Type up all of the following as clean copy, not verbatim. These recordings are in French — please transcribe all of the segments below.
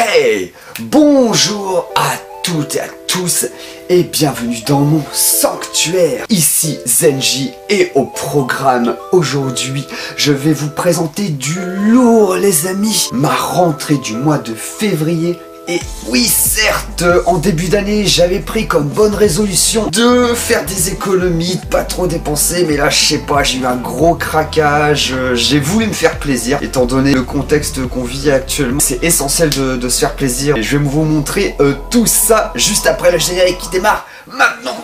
Hey, bonjour à toutes et à tous et bienvenue dans mon sanctuaire. Ici Zenji et au programme aujourd'hui, je vais vous présenter du lourd les amis. Ma rentrée du mois de février. Et oui, certes, en début d'année, j'avais pris comme bonne résolution de faire des économies, de pas trop dépenser, mais là, je sais pas, j'ai eu un gros craquage, j'ai voulu me faire plaisir, étant donné le contexte qu'on vit actuellement, c'est essentiel de se faire plaisir, et je vais vous montrer tout ça juste après le générique qui démarre maintenant.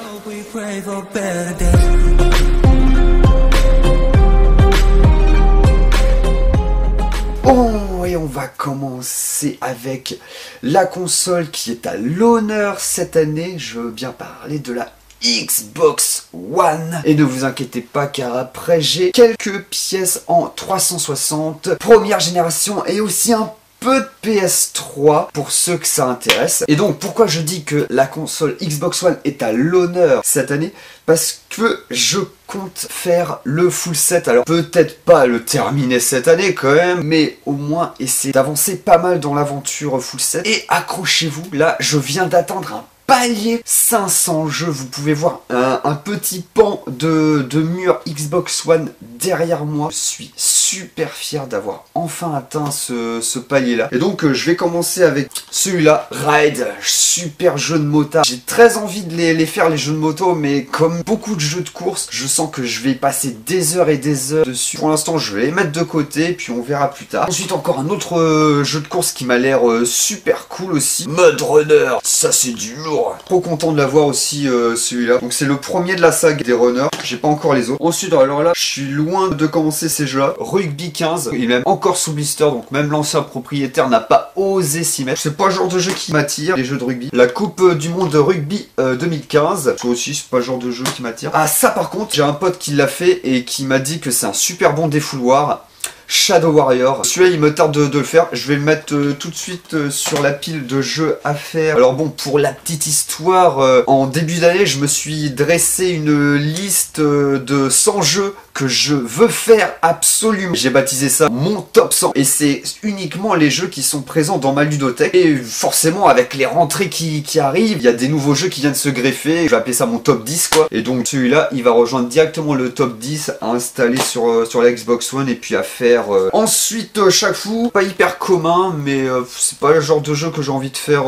Et on va commencer avec la console qui est à l'honneur cette année. Je veux bien parler de la Xbox One. Et ne vous inquiétez pas car après j'ai quelques pièces en 360 première génération et aussi un peu de PS3 pour ceux que ça intéresse. Et donc pourquoi je dis que la console Xbox One est à l'honneur cette année? Parce que je compte faire le full set. Alors peut-être pas le terminer cette année quand même, mais au moins essayer d'avancer pas mal dans l'aventure full set. Et accrochez-vous, là je viens d'atteindre un palier 500 jeux. Vous pouvez voir un petit pan de mur Xbox One derrière moi. Je suis super fier d'avoir enfin atteint ce palier là. Et donc je vais commencer avec celui-là, Ride, super jeu de motard. J'ai très envie de les faire les jeux de moto, mais comme beaucoup de jeux de course, je sens que je vais passer des heures et des heures dessus. Pour l'instant je vais les mettre de côté, puis on verra plus tard. Ensuite encore un autre jeu de course qui m'a l'air super cool aussi, Mud Runner, ça c'est du lourd. Trop content de l'avoir aussi celui-là. Donc c'est le premier de la saga des runners. J'ai pas encore les autres. Ensuite alors là je suis loin de commencer ces jeux-là. Rugby 15, il est même encore sous blister, donc même l'ancien propriétaire n'a pas osé s'y mettre. C'est pas le genre de jeu qui m'attire, les jeux de rugby. La coupe du monde de rugby 2015, ça aussi c'est pas le genre de jeu qui m'attire. Ah ça par contre, j'ai un pote qui l'a fait et qui m'a dit que c'est un super bon défouloir. Shadow Warrior, celui-là il me tarde de le faire, je vais le mettre tout de suite sur la pile de jeux à faire. Alors bon, pour la petite histoire, en début d'année je me suis dressé une liste de 100 jeux que je veux faire absolument. J'ai baptisé ça mon top 100 et c'est uniquement les jeux qui sont présents dans ma ludothèque. Et forcément avec les rentrées qui arrivent, il y a des nouveaux jeux qui viennent se greffer, je vais appeler ça mon top 10 quoi. Et donc celui-là il va rejoindre directement le top 10 à installer sur la Xbox One et puis à faire ensuite chaque fou, pas hyper commun mais c'est pas le genre de jeu que j'ai envie de faire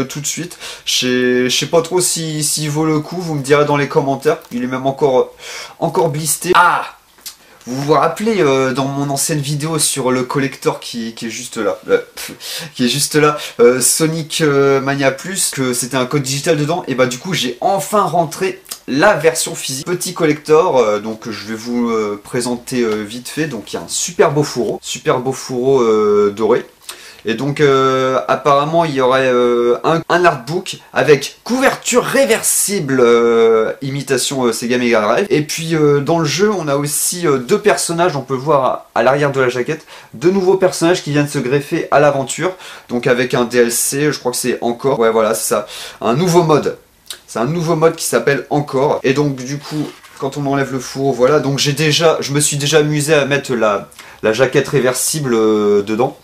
tout de suite. Je sais pas trop s'il vaut le coup, vous me direz dans les commentaires. Il est même encore blisté. Ah, vous vous rappelez dans mon ancienne vidéo sur le collector qui est juste là, Sonic Mania Plus, que c'était un code digital dedans, et bah du coup j'ai enfin rentré la version physique, petit collector, donc je vais vous présenter vite fait. Donc il y a un super beau fourreau doré. Et donc apparemment il y aurait un artbook avec couverture réversible imitation Sega Mega Drive. Et puis dans le jeu on a aussi deux personnages, on peut voir à l'arrière de la jaquette, deux nouveaux personnages qui viennent se greffer à l'aventure. Donc avec un DLC, je crois que c'est Encore, ouais voilà c'est ça, un nouveau mode. C'est un nouveau mode qui s'appelle Encore. Et donc du coup quand on enlève le fourreau, voilà, donc je me suis déjà amusé à mettre la jaquette réversible dedans.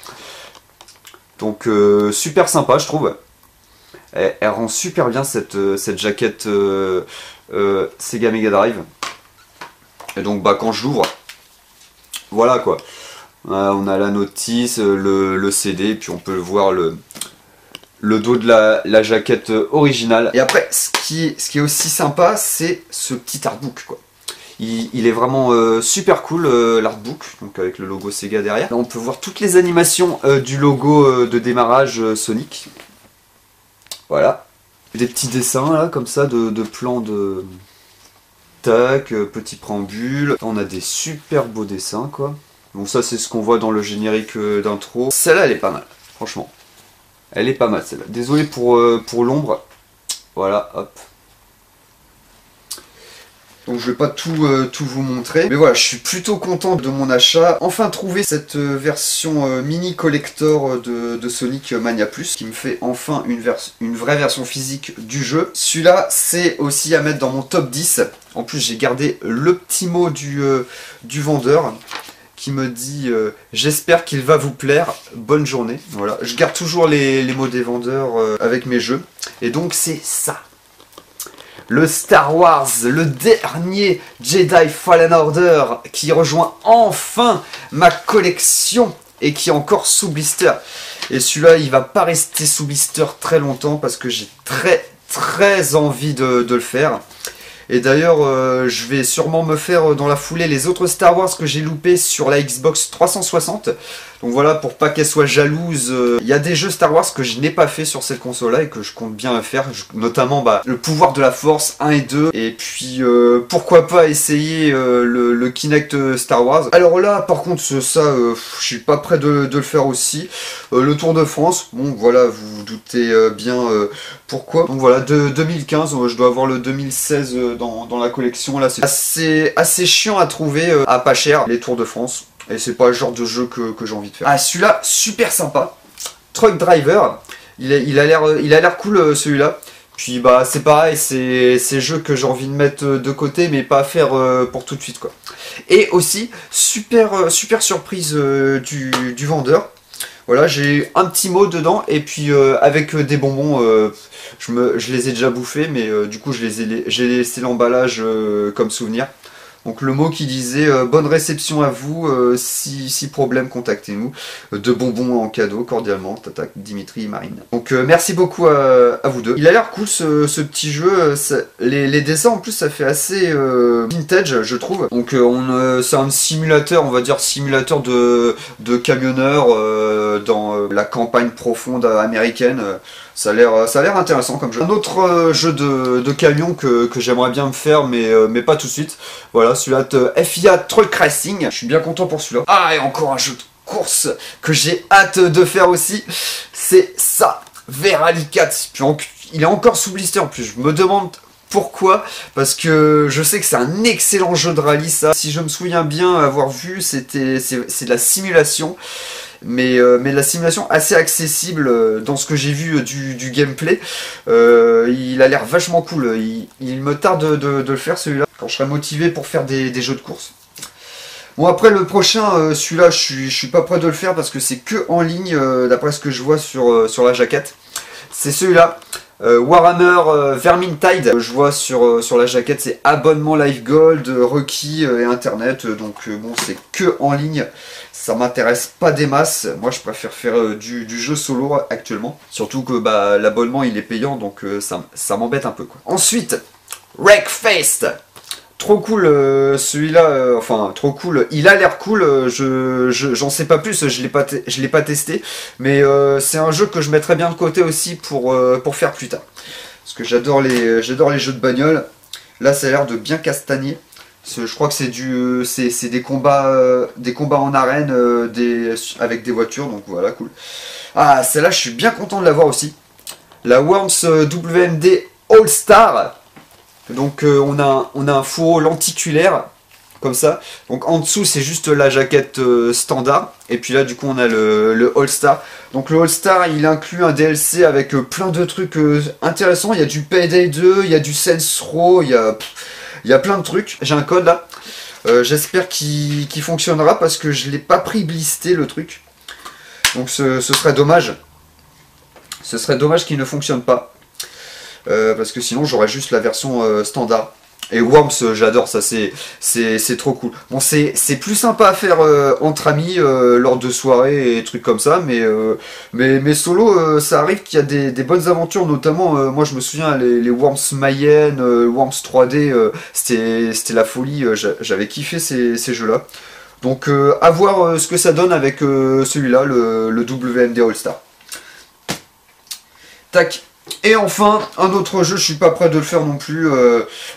Donc super sympa je trouve. Elle rend super bien cette jaquette Sega Mega Drive. Et donc bah quand je l'ouvre, voilà quoi. On a la notice, le CD, puis on peut voir le dos de la jaquette originale. Et après ce qui est aussi sympa, c'est ce petit artbook quoi. Il est vraiment super cool l'artbook, donc avec le logo Sega derrière. Là on peut voir toutes les animations du logo de démarrage Sonic. Voilà. Des petits dessins là comme ça de plans de... Tac, petit préambule. On a des super beaux dessins quoi. Bon ça c'est ce qu'on voit dans le générique d'intro. Celle-là elle est pas mal, franchement. Elle est pas mal celle-là. Désolé pour l'ombre. Voilà, hop. Donc je vais pas tout vous montrer, mais voilà, je suis plutôt content de mon achat. Enfin trouvé cette version mini collector de Sonic Mania Plus, qui me fait enfin une vraie version physique du jeu. Celui-là, c'est aussi à mettre dans mon top 10. En plus, j'ai gardé le petit mot du vendeur, qui me dit j'espère qu'il va vous plaire, bonne journée. Voilà, je garde toujours les mots des vendeurs avec mes jeux. Et donc c'est ça. Le Star Wars, le dernier Jedi Fallen Order qui rejoint enfin ma collection et qui est encore sous blister. Et celui-là, il va pas rester sous blister très longtemps parce que j'ai très envie de le faire. Et d'ailleurs, je vais sûrement me faire dans la foulée les autres Star Wars que j'ai loupés sur la Xbox 360. Donc voilà, pour pas qu'elle soit jalouse, il y a des jeux Star Wars que je n'ai pas fait sur cette console-là et que je compte bien faire. Notamment le pouvoir de la Force 1 et 2. Et puis, pourquoi pas essayer le Kinect Star Wars. Alors là, par contre, ça, je suis pas prêt de le faire aussi. Le Tour de France, bon voilà, vous vous doutez bien pourquoi. Donc voilà, de 2015, je dois avoir le 2016 dans la collection. Là, c'est assez chiant à trouver à pas cher, les Tours de France. Et c'est pas le genre de jeu que j'ai envie de faire. Ah, celui-là, super sympa. Truck Driver. Il a l'air cool, celui-là. Puis bah c'est pareil, c'est jeu que j'ai envie de mettre de côté, mais pas à faire pour tout de suite, quoi. Et aussi, super surprise du vendeur. Voilà, j'ai un petit mot dedans, et puis avec des bonbons, je les ai déjà bouffés, mais du coup j'ai laissé l'emballage comme souvenir. Donc le mot qui disait bonne réception à vous, si problème contactez-nous, de bonbons en cadeau, cordialement, Tata, Dimitri et Marine. Donc merci beaucoup à vous deux. Il a l'air cool ce petit jeu, les dessins en plus ça fait assez vintage je trouve. Donc c'est un simulateur, on va dire simulateur de camionneur dans la campagne profonde américaine. Ça a l'air intéressant comme jeu. Un autre jeu de camion que j'aimerais bien me faire, mais pas tout de suite. Voilà, celui-là, FIA Truck Racing. Je suis bien content pour celui-là. Ah, et encore un jeu de course que j'ai hâte de faire aussi. C'est ça, Rally 4. Il est encore sous blister en plus. Je me demande pourquoi, parce que je sais que c'est un excellent jeu de rallye, ça. Si je me souviens bien avoir vu, c'est de la simulation. Mais la simulation assez accessible dans ce que j'ai vu du gameplay. Il a l'air vachement cool. Il me tarde de le faire celui-là, quand je serai motivé pour faire des jeux de course. Bon, après le prochain, celui-là je suis pas prêt de le faire parce que c'est que en ligne d'après ce que je vois sur la jaquette. C'est celui-là. Warhammer Vermintide, je vois sur la jaquette, c'est abonnement Live Gold, requis et internet, donc bon, c'est que en ligne, ça m'intéresse pas des masses. Moi je préfère faire du jeu solo actuellement, surtout que bah, l'abonnement il est payant, donc ça m'embête un peu, quoi. Ensuite, Wreckfest. Trop cool celui-là, enfin trop cool, il a l'air cool, j'en sais pas plus, je l'ai pas testé, mais c'est un jeu que je mettrais bien de côté aussi pour faire plus tard. Parce que j'adore les jeux de bagnole. Là ça a l'air de bien castagner. Je crois que c'est des combats en arène avec des voitures, donc voilà, cool. Ah, celle-là je suis bien content de l'avoir aussi. La Worms WMD All Star. Donc on a un fourreau lenticulaire comme ça. Donc en dessous c'est juste la jaquette standard. Et puis là du coup on a le All Star. Donc le All Star il inclut un DLC avec plein de trucs intéressants. Il y a du Payday 2, il y a du Saints Row, il y a plein de trucs. J'ai un code là. J'espère qu'il fonctionnera parce que je l'ai pas pris blisté le truc. Donc ce serait dommage. Ce serait dommage qu'il ne fonctionne pas. Parce que sinon j'aurais juste la version standard. Et Worms, j'adore ça, c'est trop cool. Bon, c'est plus sympa à faire entre amis lors de soirées et trucs comme ça, mais solo, ça arrive qu'il y a des bonnes aventures, notamment, moi je me souviens, les Worms Mayenne, Worms 3D, c'était la folie, j'avais kiffé ces jeux-là. Donc à voir ce que ça donne avec celui-là, le WMD All-Star. Tac. Et enfin, un autre jeu, je suis pas prêt de le faire non plus,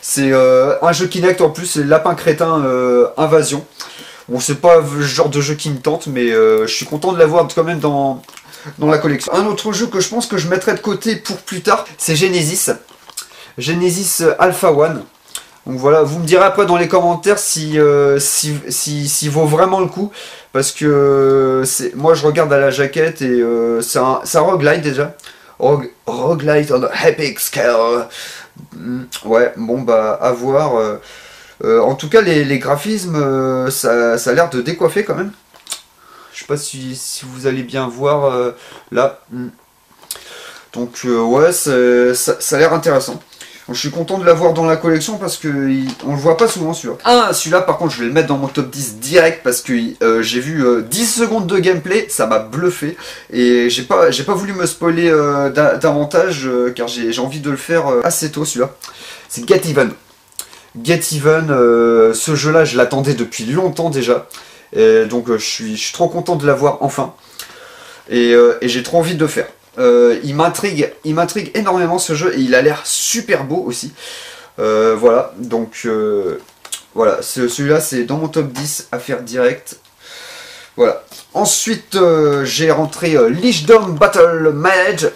c'est un jeu Kinect en plus, c'est Lapin Crétin Invasion. Bon, c'est pas le genre de jeu qui me tente, mais je suis content de l'avoir quand même dans la collection. Un autre jeu que je pense que je mettrai de côté pour plus tard, c'est Genesis. Genesis Alpha One. Donc voilà, vous me direz après dans les commentaires si vaut vraiment le coup. Parce que moi je regarde à la jaquette et c'est un roguelite déjà. Roguelite on a epic scale. Ouais, bon bah à voir. En tout cas, les graphismes, ça a l'air de décoiffer quand même. Je sais pas si vous allez bien voir là. Donc ouais, ça a l'air intéressant. Donc, je suis content de l'avoir dans la collection parce que on le voit pas souvent celui-là. Ah, celui-là par contre je vais le mettre dans mon top 10 direct parce que j'ai vu 10 secondes de gameplay, ça m'a bluffé. Et j'ai pas voulu me spoiler davantage car j'ai envie de le faire assez tôt celui-là. C'est Get Even. Get Even, ce jeu-là je l'attendais depuis longtemps déjà. Et donc je suis trop content de l'avoir enfin. Et j'ai trop envie de le faire. Il m'intrigue énormément ce jeu et il a l'air super beau aussi. Voilà, donc voilà, celui-là c'est dans mon top 10 à faire direct. Voilà. Ensuite j'ai rentré Lichdom Battle Mage.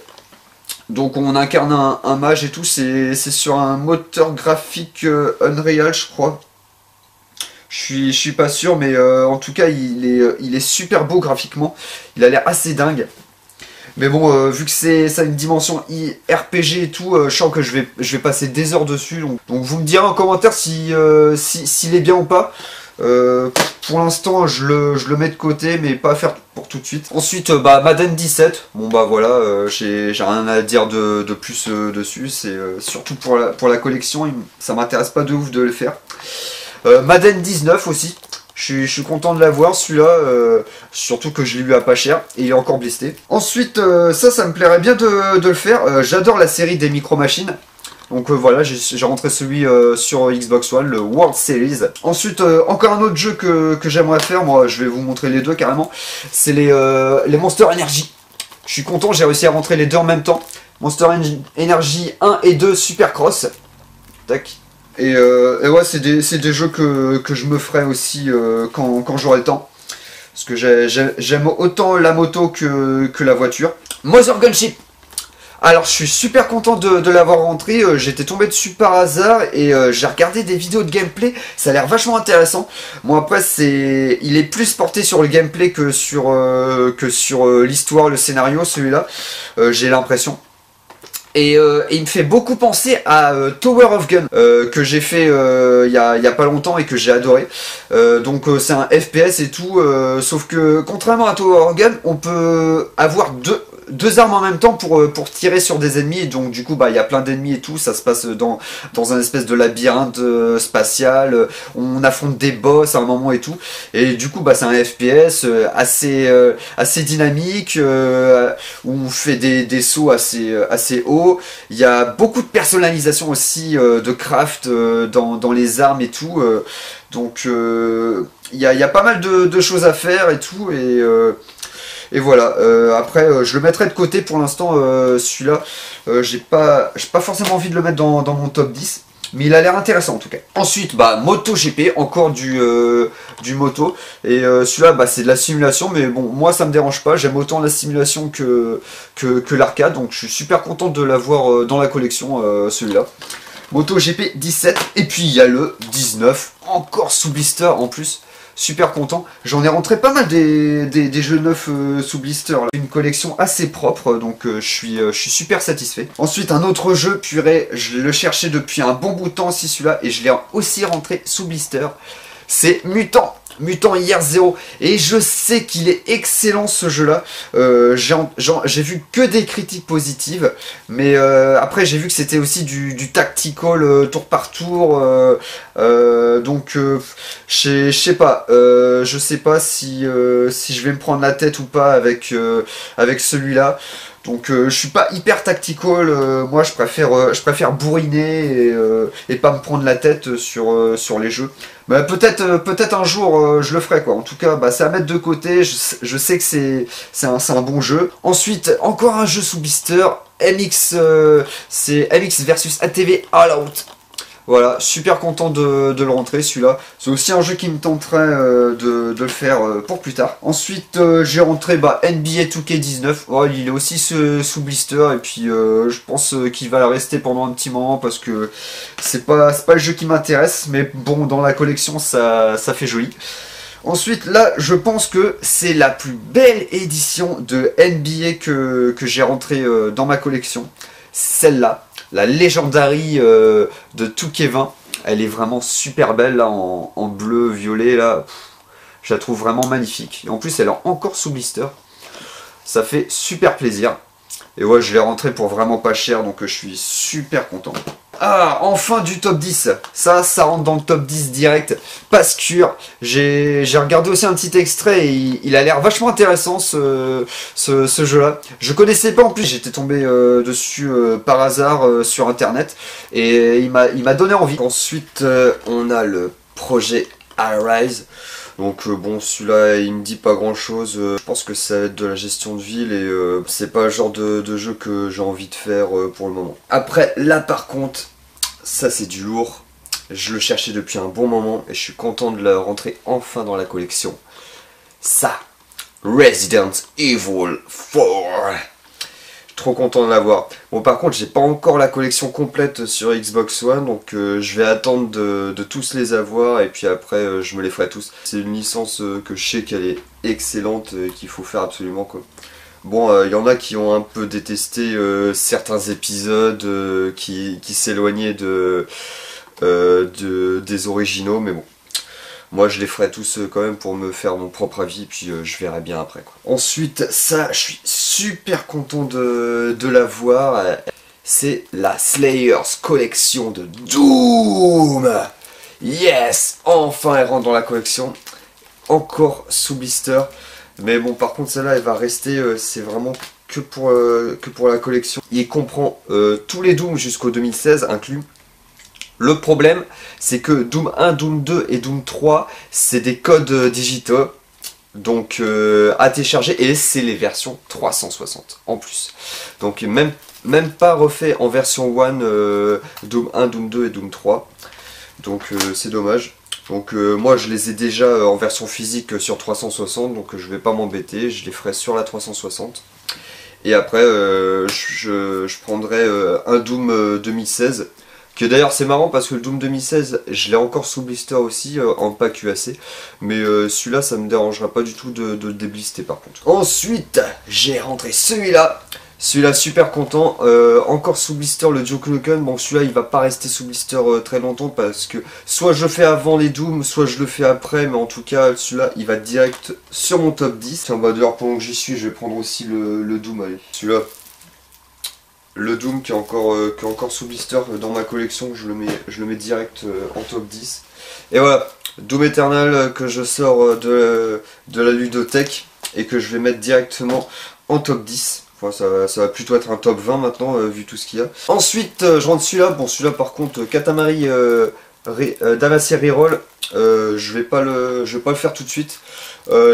Donc on incarne un mage et tout, c'est sur un moteur graphique Unreal je crois. Je suis pas sûr, mais en tout cas il est super beau graphiquement. Il a l'air assez dingue. Mais bon, vu que ça a une dimension RPG et tout, je sens que je vais passer des heures dessus. Donc vous me direz en commentaire s'il est bien ou pas. Pour l'instant, je le mets de côté, mais pas à faire pour tout de suite. Ensuite, Madden 17. Bon bah voilà, j'ai rien à dire de plus dessus. C'est surtout pour la collection, ça m'intéresse pas de ouf de le faire. Madden 19 aussi. Je suis content de l'avoir celui-là, surtout que je l'ai eu à pas cher et il est encore blisté. Ensuite, ça me plairait bien de le faire. J'adore la série des Micro Machines. Donc voilà, j'ai rentré celui sur Xbox One, le World Series. Ensuite, encore un autre jeu que j'aimerais faire, moi je vais vous montrer les deux carrément. C'est les Monster Energy. Je suis content, j'ai réussi à rentrer les deux en même temps. Monster Energy 1 et 2 Supercross. Tac. Et ouais, c'est des jeux que je me ferai aussi quand j'aurai le temps. Parce que j'aime autant la moto que la voiture. Mother Gunship. Alors je suis super content de l'avoir rentré. J'étais tombé dessus par hasard et j'ai regardé des vidéos de gameplay. Ça a l'air vachement intéressant. Bon après il est plus porté sur le gameplay que sur l'histoire, le scénario celui-là. J'ai l'impression. Et il me fait beaucoup penser à Tower of Gun que j'ai fait il y a pas longtemps et que j'ai adoré. Donc c'est un FPS et tout, sauf que contrairement à Tower of Gun, on peut avoir deux armes en même temps pour tirer sur des ennemis. Et donc du coup il y a plein d'ennemis et tout, ça se passe dans un espèce de labyrinthe spatial, on affronte des boss à un moment et tout. Et du coup c'est un FPS assez dynamique, où on fait des sauts assez hauts. Il y a beaucoup de personnalisation aussi de craft dans les armes et tout. Donc il y a pas mal de choses à faire et tout. Et voilà, après je le mettrai de côté pour l'instant celui-là. J'ai pas forcément envie de le mettre dans mon top 10. Mais il a l'air intéressant en tout cas. Ensuite, MotoGP, encore du moto. Et celui-là, c'est de la simulation, mais bon, moi ça me dérange pas. J'aime autant la simulation que l'arcade, donc je suis super content de l'avoir dans la collection, celui-là. MotoGP 17, et puis il y a le 19, encore sous blister en plus. Super content. J'en ai rentré pas mal des jeux neufs sous blister. Là. Une collection assez propre, donc je suis super satisfait. Ensuite, un autre jeu, purée, je le cherchais depuis un bon bout de temps aussi celui-là, et je l'ai aussi rentré sous blister. C'est Mutant Year Zero. Et je sais qu'il est excellent ce jeu-là. J'ai vu que des critiques positives. Mais après, j'ai vu que c'était aussi du tactical tour par tour. Donc, je sais pas. Je sais pas si je vais me prendre la tête ou pas avec celui-là. Donc je suis pas hyper tactical, moi je préfère bourriner et pas me prendre la tête sur les jeux. Mais peut-être un jour je le ferai quoi. En tout cas c'est à mettre de côté, je sais que c'est un bon jeu. Ensuite encore un jeu sous blister, MX, c'est MX versus ATV All Out. Voilà, super content de le rentrer celui-là. C'est aussi un jeu qui me tenterait de le faire pour plus tard. Ensuite j'ai rentré NBA 2K19. Oh, il est aussi sous blister et puis je pense qu'il va rester pendant un petit moment parce que c'est pas le jeu qui m'intéresse. Mais bon, dans la collection ça fait joli. Ensuite, là, je pense que c'est la plus belle édition de NBA que j'ai rentré dans ma collection. Celle-là. La Legendary de 2K20. Elle est vraiment super belle là en bleu, violet là. Je la trouve vraiment magnifique. Et en plus elle est encore sous blister. Ça fait super plaisir. Et ouais, je l'ai rentré pour vraiment pas cher, donc je suis super content. Ah, enfin du top 10. Ça rentre dans le top 10 direct. Pascure. J'ai regardé aussi un petit extrait et il a l'air vachement intéressant ce jeu-là. Je connaissais pas en plus, j'étais tombé dessus par hasard sur internet. Et il m'a donné envie. Ensuite, on a le projet Arise. Donc bon, celui-là il me dit pas grand chose. Je pense que ça va être de la gestion de ville et c'est pas le genre de jeu que j'ai envie de faire pour le moment. Après là par contre, ça c'est du lourd. Je le cherchais depuis un bon moment et je suis content de le rentrer enfin dans la collection. Ça, Resident Evil 4. Trop content de l'avoir. Bon par contre j'ai pas encore la collection complète sur Xbox One, donc je vais attendre de tous les avoir et puis après je me les ferai tous. C'est une licence que je sais qu'elle est excellente et qu'il faut faire absolument quoi. Bon, y en a qui ont un peu détesté certains épisodes qui s'éloignaient des originaux, mais bon. Moi je les ferai tous quand même pour me faire mon propre avis, puis je verrai bien après quoi. Ensuite, ça, je suis super content de l'avoir. C'est la Slayers collection de Doom. Yes, enfin elle rentre dans la collection. Encore sous blister. Mais bon, par contre celle-là elle va rester, c'est vraiment que pour la collection. Il comprend tous les Doom jusqu'au 2016 inclus. Le problème, c'est que Doom 1, Doom 2 et Doom 3, c'est des codes digitaux, donc à télécharger, et c'est les versions 360 en plus. Donc même pas refait en version One, Doom 1, Doom 2 et Doom 3, donc c'est dommage. Donc moi je les ai déjà en version physique sur 360, donc je vais pas m'embêter, je les ferai sur la 360. Et après je prendrai un Doom 2016. Que d'ailleurs c'est marrant parce que le Doom 2016 je l'ai encore sous blister aussi en pack UAC. Mais celui-là ça me dérangera pas du tout de le déblister par contre. Ensuite j'ai rentré celui-là. Celui-là super content. Encore sous blister le Duke Nukem. Bon celui-là il va pas rester sous blister très longtemps parce que soit je le fais avant les Doom, soit je le fais après. Mais en tout cas celui-là il va direct sur mon top 10. Tiens bah d'ailleurs pendant que j'y suis je vais prendre aussi le Doom. Allez. Celui-là. Le Doom qui est encore sous blister dans ma collection, je le mets direct en top 10. Et voilà, Doom Eternal que je sors de la ludothèque et que je vais mettre directement en top 10. Enfin, ça va plutôt être un top 20 maintenant vu tout ce qu'il y a. Ensuite je rentre celui-là, bon celui-là par contre Katamari Damacy Reroll, je vais pas le faire tout de suite.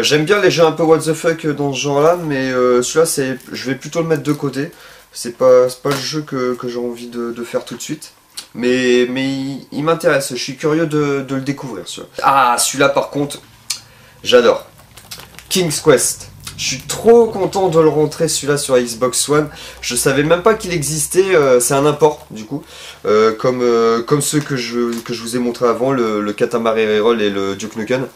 J'aime bien les jeux un peu what the fuck dans ce genre là, mais celui-là je vais plutôt le mettre de côté. C'est pas le jeu que j'ai envie de faire tout de suite. Mais il m'intéresse, je suis curieux de le découvrir. Ah, celui-là par contre, j'adore. King's Quest. Je suis trop content de le rentrer celui-là sur Xbox One. Je savais même pas qu'il existait, c'est un import du coup. Comme ceux que je vous ai montré avant, le Katamari Reroll et le Duke Nukem.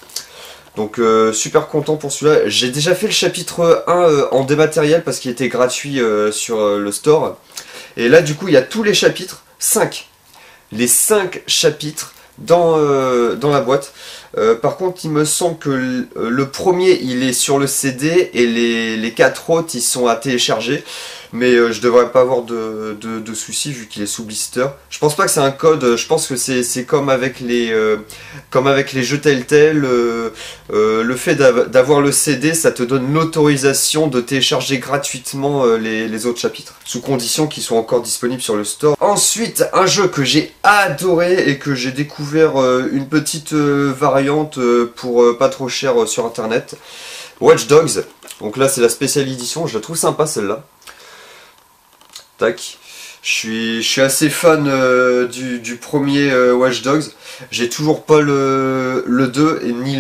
Donc super content pour celui-là. J'ai déjà fait le chapitre 1 en dématériel parce qu'il était gratuit sur le store. Et là du coup il y a tous les chapitres, 5. Les 5 chapitres dans la boîte. Par contre il me semble que le premier il est sur le CD et les 4 autres ils sont à télécharger. Mais je devrais pas avoir de soucis vu qu'il est sous blister. Je pense pas que c'est un code, je pense que c'est comme avec les jeux Telltale. Le fait d'avoir le CD, ça te donne l'autorisation de télécharger gratuitement les autres chapitres. Sous condition qu'ils soient encore disponibles sur le store. Ensuite, un jeu que j'ai adoré et que j'ai découvert une petite variante pour pas trop cher sur internet. Watch Dogs. Donc là c'est la spéciale édition, je la trouve sympa celle-là. Tac. Je suis assez fan du premier Watch Dogs. J'ai toujours pas le 2 et ni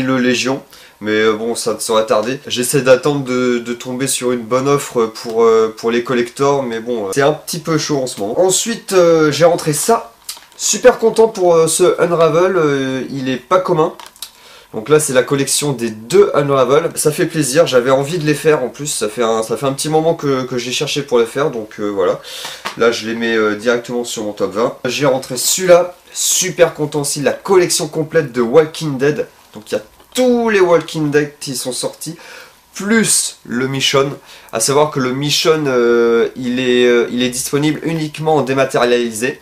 le Légion. Mais bon, ça ne saurait tarder. J'essaie d'attendre de tomber sur une bonne offre pour les collectors. Mais bon, c'est un petit peu chaud en ce moment. Ensuite, j'ai rentré ça. Super content pour ce Unravel. Il est pas commun. Donc là c'est la collection des 2 Unravel, ça fait plaisir, j'avais envie de les faire en plus, ça fait un petit moment que j'ai cherché pour les faire, donc voilà. Là je les mets directement sur mon top 20. J'ai rentré celui-là, Super content aussi de la collection complète de Walking Dead. Donc il y a tous les Walking Dead qui sont sortis, plus le Mission. À savoir que le Mission, il est disponible uniquement en dématérialisé.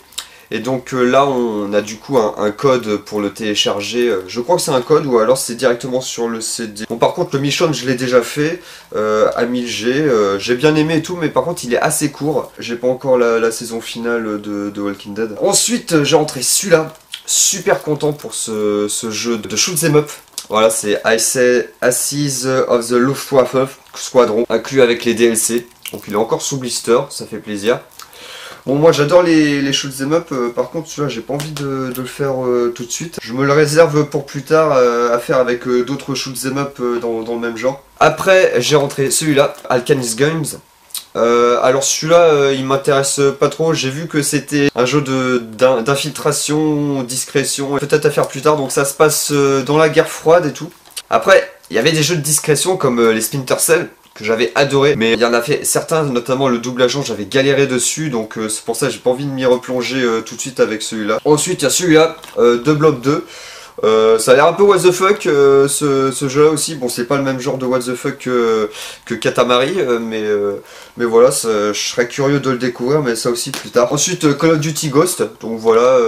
Et donc là on a du coup un code pour le télécharger, je crois que c'est un code ou alors c'est directement sur le CD. Bon par contre le Mission je l'ai déjà fait à 1000G, j'ai bien aimé et tout mais par contre il est assez court, j'ai pas encore la saison finale de Walking Dead. Ensuite j'ai rentré celui-là, super content pour ce jeu de shoot 'em up. Voilà c'est Asses of the Luftwaffe Squadron, inclus avec les DLC, donc il est encore sous blister, ça fait plaisir. Bon moi j'adore les shoot 'em up, par contre celui-là j'ai pas envie de le faire tout de suite. Je me le réserve pour plus tard à faire avec d'autres shoot 'em up dans le même genre. Après j'ai rentré celui-là, Alchemist Games. Alors celui-là il m'intéresse pas trop, j'ai vu que c'était un jeu d'infiltration, discrétion, peut-être à faire plus tard, donc ça se passe dans la guerre froide et tout. Après il y avait des jeux de discrétion comme les Splinter Cell, que j'avais adoré, mais il y en a fait certains, notamment le double agent, j'avais galéré dessus, donc c'est pour ça que j'ai pas envie de m'y replonger tout de suite avec celui-là. Ensuite il y a celui-là, de Blob 2. Ça a l'air un peu what the fuck ce jeu là aussi. Bon c'est pas le même genre de what the fuck que Katamari, mais voilà, je serais curieux de le découvrir, mais ça aussi plus tard. Ensuite Call of Duty Ghost, donc voilà,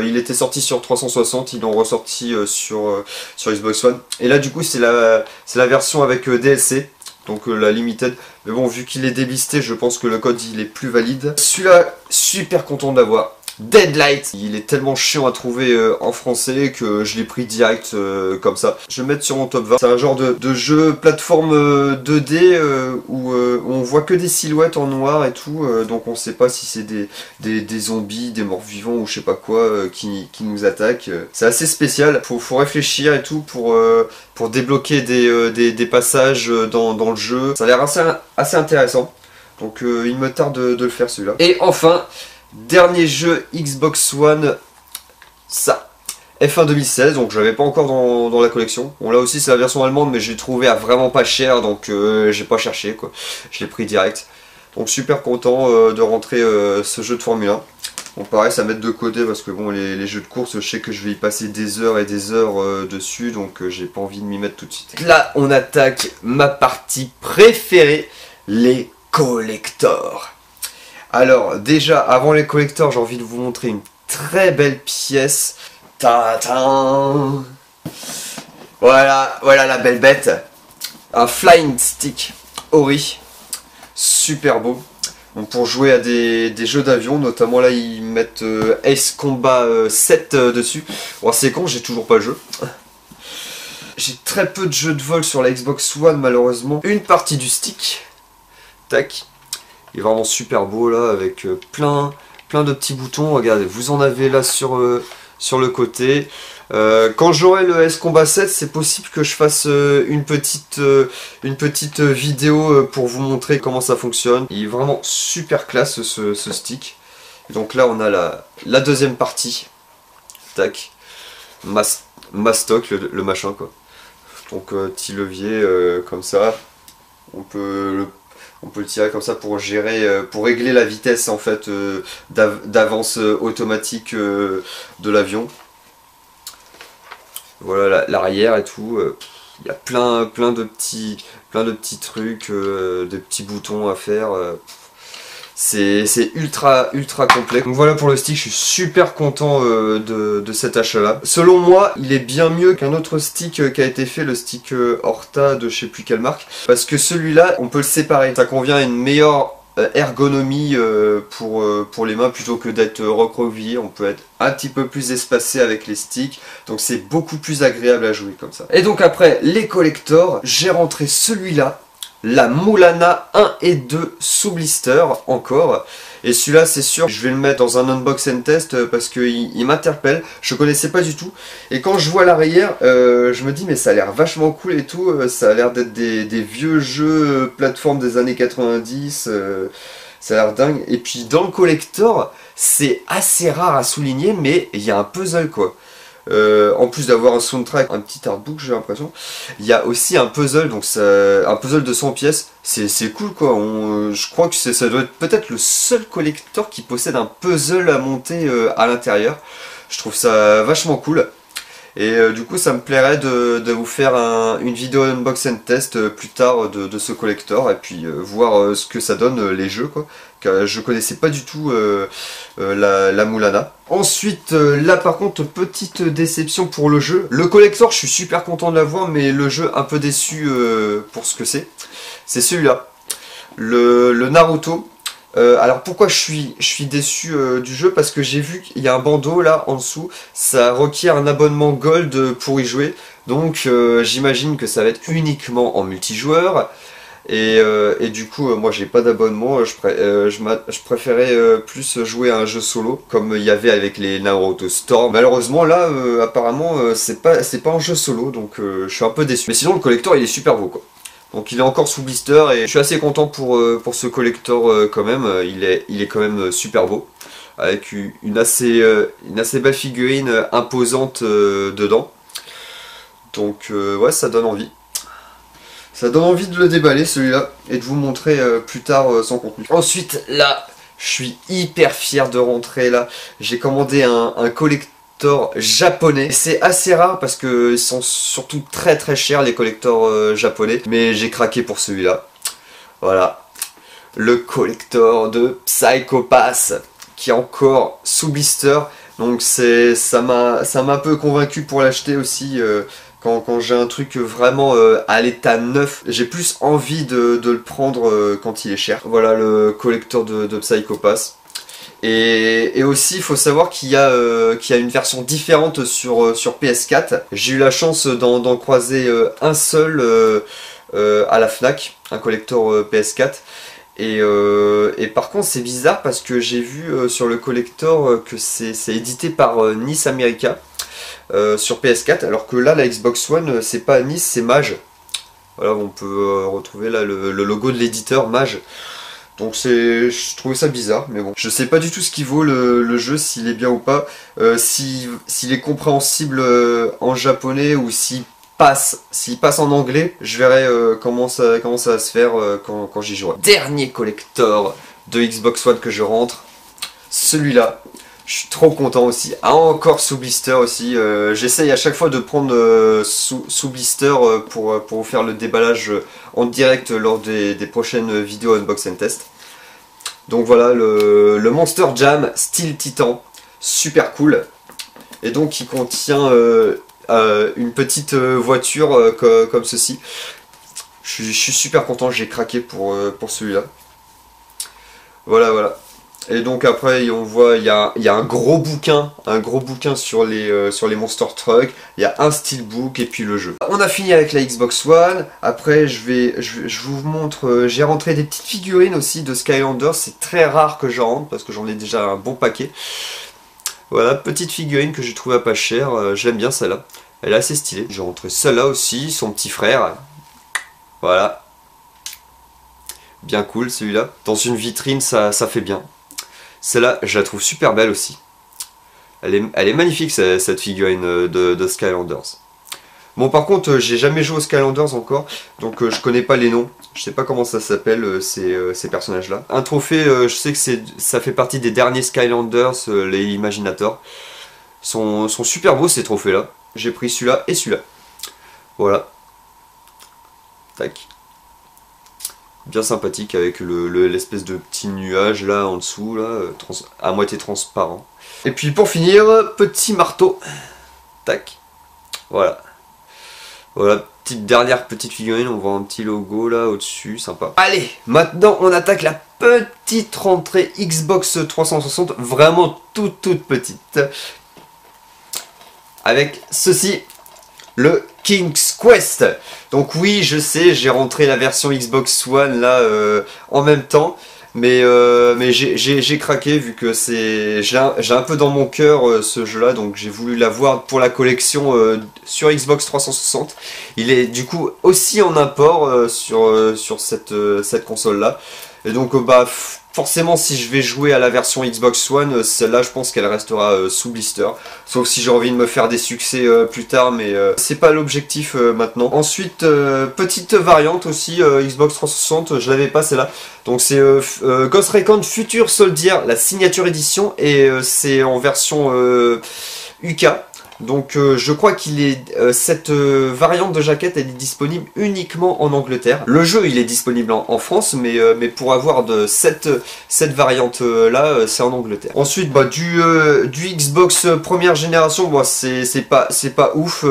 il était sorti sur 360, ils l'ont ressorti sur Xbox One. Et là du coup c'est la version avec DLC. Donc la limited, mais bon vu qu'il est délisté je pense que le code il est plus valide. Celui-là super content d'avoir. Deadlight, il est tellement chiant à trouver en français que je l'ai pris direct comme ça. Je vais le mettre sur mon top 20. C'est un genre de jeu plateforme 2D où on voit que des silhouettes en noir et tout, donc on sait pas si c'est des zombies, des morts vivants ou je sais pas quoi qui nous attaquent. C'est assez spécial, faut réfléchir et tout pour débloquer des passages dans le jeu. Ça a l'air assez intéressant, donc il me tarde de le faire celui-là. Et enfin, dernier jeu Xbox One, ça, F1 2016, donc je l'avais pas encore dans la collection. Bon là aussi c'est la version allemande mais je l'ai trouvé à vraiment pas cher, donc j'ai pas cherché quoi, je l'ai pris direct. Donc super content de rentrer ce jeu de Formule 1. Bon pareil ça m'aide de côté parce que bon les jeux de course je sais que je vais y passer des heures et des heures dessus, donc j'ai pas envie de m'y mettre tout de suite. Là on attaque ma partie préférée, les collectors. Alors déjà avant les collectors j'ai envie de vous montrer une très belle pièce. Ta-ta. Voilà la belle bête. Un flying stick Ori. Super beau. Donc pour jouer à des jeux d'avion, notamment là ils mettent Ace Combat 7 dessus. Bon c'est con, j'ai toujours pas le jeu. J'ai très peu de jeux de vol sur la Xbox One malheureusement. Une partie du stick. Tac. Il est vraiment super beau là avec plein de petits boutons. Regardez, vous en avez là sur le côté. Quand j'aurai le S Combat 7, c'est possible que je fasse une petite vidéo pour vous montrer comment ça fonctionne. Il est vraiment super classe ce stick. Et donc là on a la deuxième partie. Tac. Mastoc, le machin quoi. Donc petit levier comme ça. On peut le tirer comme ça pour gérer, pour régler la vitesse en fait d'avance automatique de l'avion. Voilà l'arrière et tout. Il y a plein de petits trucs, de petits boutons à faire. C'est ultra complet. Donc voilà pour le stick, je suis super content de cet achat là. Selon moi il est bien mieux qu'un autre stick qui a été fait, le stick Horta de je sais plus quelle marque, parce que celui-là on peut le séparer, ça convient à une meilleure ergonomie pour les mains plutôt que d'être recroquevillé. On peut être un petit peu plus espacé avec les sticks, donc c'est beaucoup plus agréable à jouer comme ça. Et donc après les collectors, j'ai rentré celui-là, la Moulana 1 et 2 sous blister encore. Et celui-là c'est sûr je vais le mettre dans un unbox and test parce qu'il m'interpelle, je connaissais pas du tout. Et quand je vois l'arrière je me dis mais ça a l'air vachement cool et tout, ça a l'air d'être des vieux jeux plateforme des années 90, ça a l'air dingue. Et puis dans le collector c'est assez rare à souligner mais il y a un puzzle quoi. En plus d'avoir un soundtrack, un petit artbook, j'ai l'impression, il y a aussi un puzzle, donc un puzzle de 100 pièces. C'est cool quoi. Je crois que ça doit être peut-être le seul collector qui possède un puzzle à monter à l'intérieur. Je trouve ça vachement cool. Et du coup ça me plairait de vous faire une vidéo unbox and test plus tard de ce collector et puis voir ce que ça donne les jeux quoi. Car je connaissais pas du tout la Mulana. Ensuite là par contre petite déception pour le jeu. Le collector je suis super content de l'avoir mais le jeu un peu déçu pour ce que c'est. C'est celui-là. Le Naruto. Alors pourquoi je suis déçu du jeu? Parce que j'ai vu qu'il y a un bandeau là en dessous, ça requiert un abonnement Gold pour y jouer, donc j'imagine que ça va être uniquement en multijoueur, et du coup moi j'ai pas d'abonnement, je préférais plus jouer à un jeu solo, comme il y avait avec les Naruto Storm. Malheureusement là apparemment c'est pas un jeu solo, donc je suis un peu déçu. Mais sinon le collector il est super beau quoi. Donc il est encore sous blister et je suis assez content pour ce collector quand même, il est quand même super beau. Avec une assez belle figurine imposante dedans. Donc ouais ça donne envie. Ça donne envie de le déballer celui-là et de vous montrer plus tard son contenu. Ensuite là, je suis hyper fier de rentrer là. J'ai commandé un collector japonais. C'est assez rare parce que ils sont surtout très chers les collectors japonais. Mais j'ai craqué pour celui-là. Voilà. Le collector de Psycho Pass qui est encore sous blister. Donc ça m'a un peu convaincu pour l'acheter aussi. Quand j'ai un truc vraiment à l'état neuf, j'ai plus envie de le prendre quand il est cher. Voilà le collector de Psycho Pass. Et aussi il faut savoir qu'il y a une version différente sur PS4. J'ai eu la chance d'en croiser un seul à la Fnac, un collector PS4. Et par contre c'est bizarre parce que j'ai vu sur le collector que c'est édité par Nice America sur PS4, alors que là la Xbox One c'est pas Nice, c'est Mage. Voilà, on peut retrouver là le logo de l'éditeur Mage. Donc je trouvais ça bizarre, mais bon. Je sais pas du tout ce qu'il vaut le jeu, s'il est bien ou pas, s'il est compréhensible en japonais ou s'il passe en anglais, je verrai comment ça va se faire quand j'y jouerai. Dernier collector de Xbox One que je rentre, celui-là. Je suis trop content aussi. Ah, encore sous blister aussi. J'essaye à chaque fois de prendre sous blister pour vous faire le déballage en direct lors des prochaines vidéos unbox and test. Donc voilà le Monster Jam Steel Titan. Super cool. Et donc il contient une petite voiture comme ceci. Je suis super content, j'ai craqué pour celui-là. Voilà. Et donc après on voit il y a un gros bouquin sur les Monster Truck, il y a un steelbook et puis le jeu. On a fini avec la Xbox One. Après je vous montre, j'ai rentré des petites figurines aussi de Skylanders. C'est très rare que j'en rentre parce que j'en ai déjà un bon paquet. Voilà, petite figurine que j'ai trouvée à pas cher, j'aime bien celle-là, elle est assez stylée. J'ai rentré celle-là aussi, son petit frère. Voilà. Bien cool celui-là. Dans une vitrine ça fait bien. Celle-là, je la trouve super belle aussi. Elle est magnifique cette figurine de Skylanders. Bon par contre, j'ai jamais joué aux Skylanders encore, donc je connais pas les noms. Je sais pas comment ça s'appelle ces personnages-là. Un trophée, je sais que ça fait partie des derniers Skylanders, les Imaginators. Sont super beaux ces trophées-là. J'ai pris celui-là et celui-là. Voilà. Tac. Bien sympathique avec l'espèce de petit nuage là en dessous, là, à moitié transparent. Et puis pour finir, petit marteau. Tac. Voilà. Voilà, dernière petite figurine, on voit un petit logo là au-dessus, sympa. Allez, maintenant on attaque la petite rentrée Xbox 360, vraiment toute petite. Avec ceci, le King's Quest. Donc oui, je sais, j'ai rentré la version Xbox One là en même temps, mais j'ai craqué vu que j'ai un peu dans mon cœur ce jeu là, donc j'ai voulu l'avoir pour la collection sur Xbox 360. Il est du coup aussi en import sur cette console là, et donc bah forcément, si je vais jouer à la version Xbox One, celle-là, je pense qu'elle restera sous blister. Sauf si j'ai envie de me faire des succès plus tard, mais c'est pas l'objectif maintenant. Ensuite, petite variante aussi, Xbox 360, je l'avais pas celle-là. Donc c'est Ghost Recon Future Soldier, la signature édition, et c'est en version UK. Donc je crois qu'il est cette variante de jaquette elle est disponible uniquement en Angleterre. Le jeu il est disponible en France mais pour avoir cette variante là c'est en Angleterre. Ensuite bah, du Xbox première génération bon, c'est pas ouf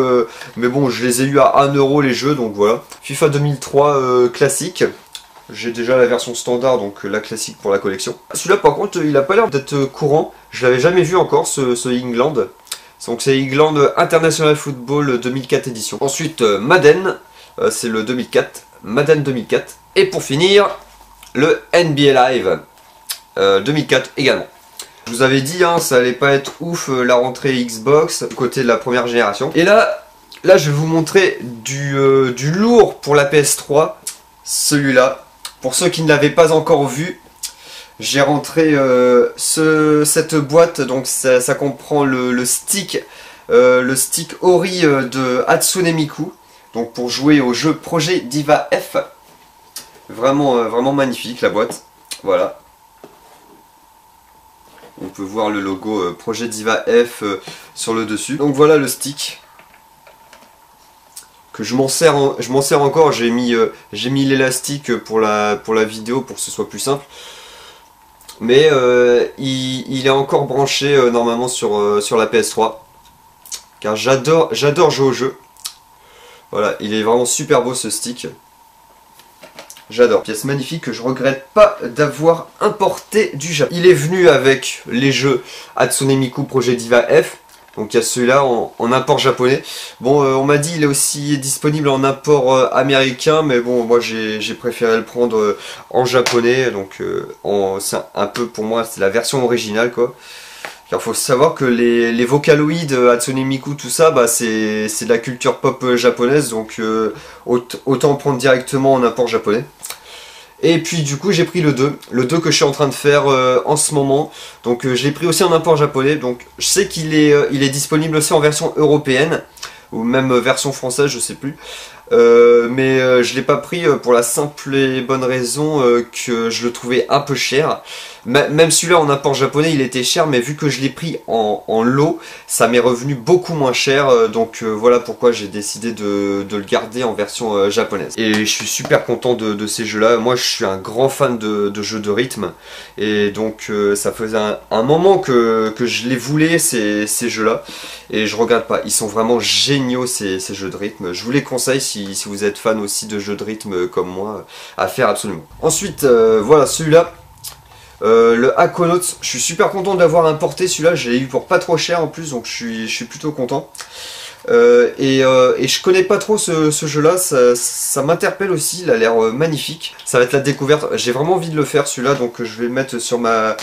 mais bon je les ai eu à 1 € les jeux donc voilà. FIFA 2003 classique. J'ai déjà la version standard, donc la classique pour la collection. Celui-là par contre il a pas l'air d'être courant. Je l'avais jamais vu encore ce England. Donc c'est England International Football 2004 édition. Ensuite Madden, c'est le 2004, Madden 2004. Et pour finir, le NBA Live 2004 également. Je vous avais dit, hein, ça allait pas être ouf la rentrée Xbox, côté de la première génération. Et là je vais vous montrer du lourd pour la PS3. Celui-là, pour ceux qui ne l'avaient pas encore vu, j'ai rentré cette boîte, donc ça comprend le stick Ori de Hatsune Miku, donc pour jouer au jeu Projet Diva F. Vraiment magnifique la boîte, voilà. On peut voir le logo Projet Diva F sur le dessus. Donc voilà le stick. Que je m'en sers encore, j'ai mis l'élastique pour la vidéo pour que ce soit plus simple. Mais il est encore branché normalement sur la PS3. Car j'adore jouer au jeu. Voilà, il est vraiment super beau ce stick. J'adore. Pièce magnifique que je regrette pas d'avoir importé du Japon. Il est venu avec les jeux Hatsune Miku Projet Diva F. Donc il y a celui-là en import japonais. Bon, on m'a dit il est aussi disponible en import américain, mais bon, moi j'ai préféré le prendre en japonais. Donc c'est un peu pour moi, c'est la version originale quoi. Car faut savoir que les Vocaloid, Hatsune Miku, tout ça, bah, c'est de la culture pop japonaise, donc autant prendre directement en import japonais. Et puis du coup j'ai pris le 2 que je suis en train de faire en ce moment. Donc je l'ai pris aussi en import japonais. Donc je sais qu'il est disponible aussi en version européenne. Ou même version française, je sais plus. Mais je l'ai pas pris pour la simple et bonne raison que je le trouvais un peu cher. Même celui-là en import japonais il était cher, mais vu que je l'ai pris en lot, ça m'est revenu beaucoup moins cher. Donc voilà pourquoi j'ai décidé de le garder en version japonaise. Et je suis super content de ces jeux-là. Moi je suis un grand fan de jeux de rythme. Et donc ça faisait un moment que je les voulais ces jeux-là. Et je regrette pas, ils sont vraiment géniaux ces jeux de rythme. Je vous les conseille si vous êtes fan aussi de jeux de rythme comme moi, à faire absolument. Ensuite voilà celui-là. Le Aquanauts, je suis super content d'avoir importé celui-là, je l'ai eu pour pas trop cher en plus, donc je suis plutôt content. Et je connais pas trop ce jeu-là, ça m'interpelle aussi, il a l'air magnifique. Ça va être la découverte, j'ai vraiment envie de le faire celui-là, donc je vais le mettre sur ma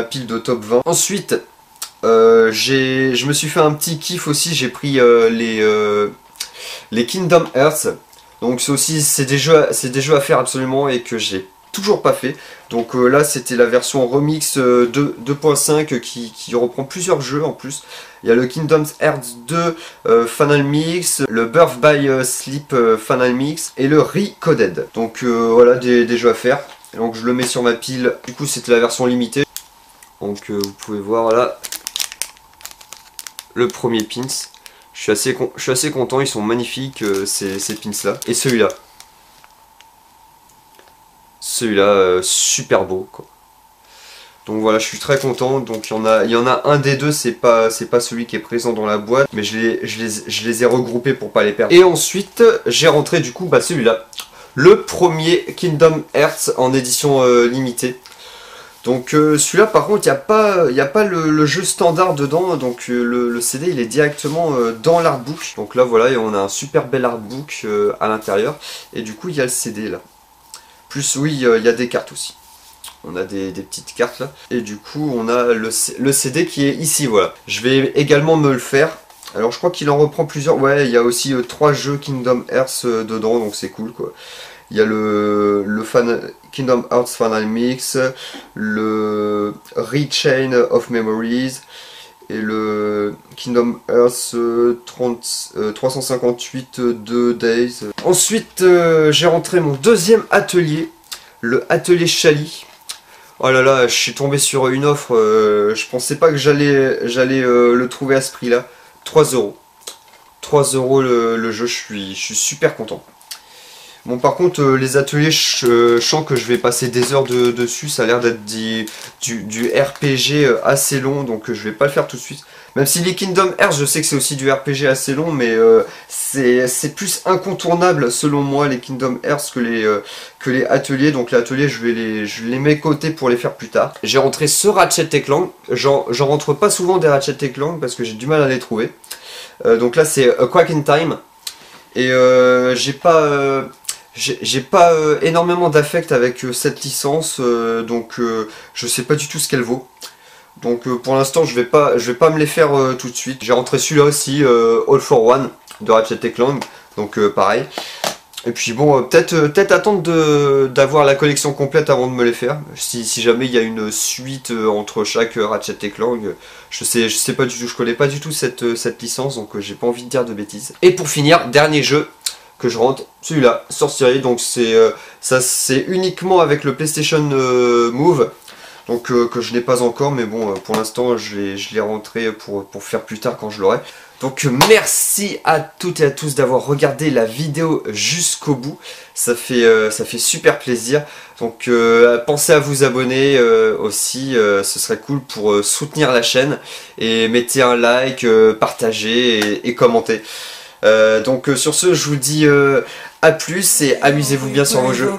pile de top 20. Ensuite, je me suis fait un petit kiff aussi, j'ai pris les Kingdom Hearts. Donc c'est des jeux à faire absolument et que j'ai toujours pas fait. Donc là c'était la version remix 2.5 qui reprend plusieurs jeux en plus. Il y a le Kingdom Hearts 2 Final Mix, le Birth by Sleep Final Mix et le Recoded. Donc voilà des jeux à faire. Et donc je le mets sur ma pile. Du coup c'était la version limitée. Donc vous pouvez voir là le premier pins. Je suis assez content, ils sont magnifiques ces pins là. Et celui-là. Celui-là, super beau quoi. Donc voilà, je suis très content. Donc il y en a un des deux, c'est pas celui qui est présent dans la boîte, mais je les ai regroupés pour pas les perdre. Et ensuite, j'ai rentré du coup celui-là. Le premier Kingdom Hearts en édition limitée. Donc celui-là par contre il n'y a pas le jeu standard dedans, donc le CD il est directement dans l'artbook. Donc là voilà, et on a un super bel artbook à l'intérieur, et du coup il y a le CD là. Plus oui il y a des cartes aussi. On a des petites cartes là, et du coup on a le CD qui est ici, voilà. Je vais également me le faire. Alors je crois qu'il en reprend plusieurs, ouais il y a aussi 3 jeux Kingdom Hearts dedans, donc c'est cool quoi. Il y a le Kingdom Hearts Final Mix, le Rechain of Memories et le Kingdom Hearts 358 2 Days. Ensuite, j'ai rentré mon deuxième atelier, le atelier Chali. Oh là là, je suis tombé sur une offre, je pensais pas que j'allais le trouver à ce prix-là. 3 €. 3 € le jeu, je suis super content. Bon, par contre, les ateliers, je sens que je vais passer des heures dessus. Ça a l'air d'être du RPG assez long, donc je vais pas le faire tout de suite. Même si les Kingdom Hearts, je sais que c'est aussi du RPG assez long, mais c'est plus incontournable selon moi les Kingdom Hearts que les ateliers. Donc les ateliers, je les mets de côté pour les faire plus tard. J'ai rentré ce Ratchet & Clank. J'en rentre pas souvent des Ratchet & Clank parce que j'ai du mal à les trouver. Donc là, c'est A Quack in Time. Et j'ai pas énormément d'affect avec cette licence, donc je sais pas du tout ce qu'elle vaut. Donc pour l'instant je vais pas me les faire tout de suite. J'ai rentré celui-là aussi, All for One de Ratchet & Clank, donc pareil. Et puis bon, peut-être attendre d'avoir la collection complète avant de me les faire. Si jamais il y a une suite entre chaque Ratchet & Clank, je sais pas du tout, je connais pas du tout cette licence, donc j'ai pas envie de dire de bêtises. Et pour finir, dernier jeu que je rentre, celui-là, Sorcery, donc c'est uniquement avec le PlayStation Move, donc que je n'ai pas encore, mais bon, pour l'instant je l'ai rentré pour faire plus tard quand je l'aurai. Donc merci à toutes et à tous d'avoir regardé la vidéo jusqu'au bout, ça fait super plaisir. Donc pensez à vous abonner aussi, ce serait cool pour soutenir la chaîne, et mettez un like, partagez et commentez. Donc sur ce, je vous dis à plus et amusez-vous bien sur vos jeux.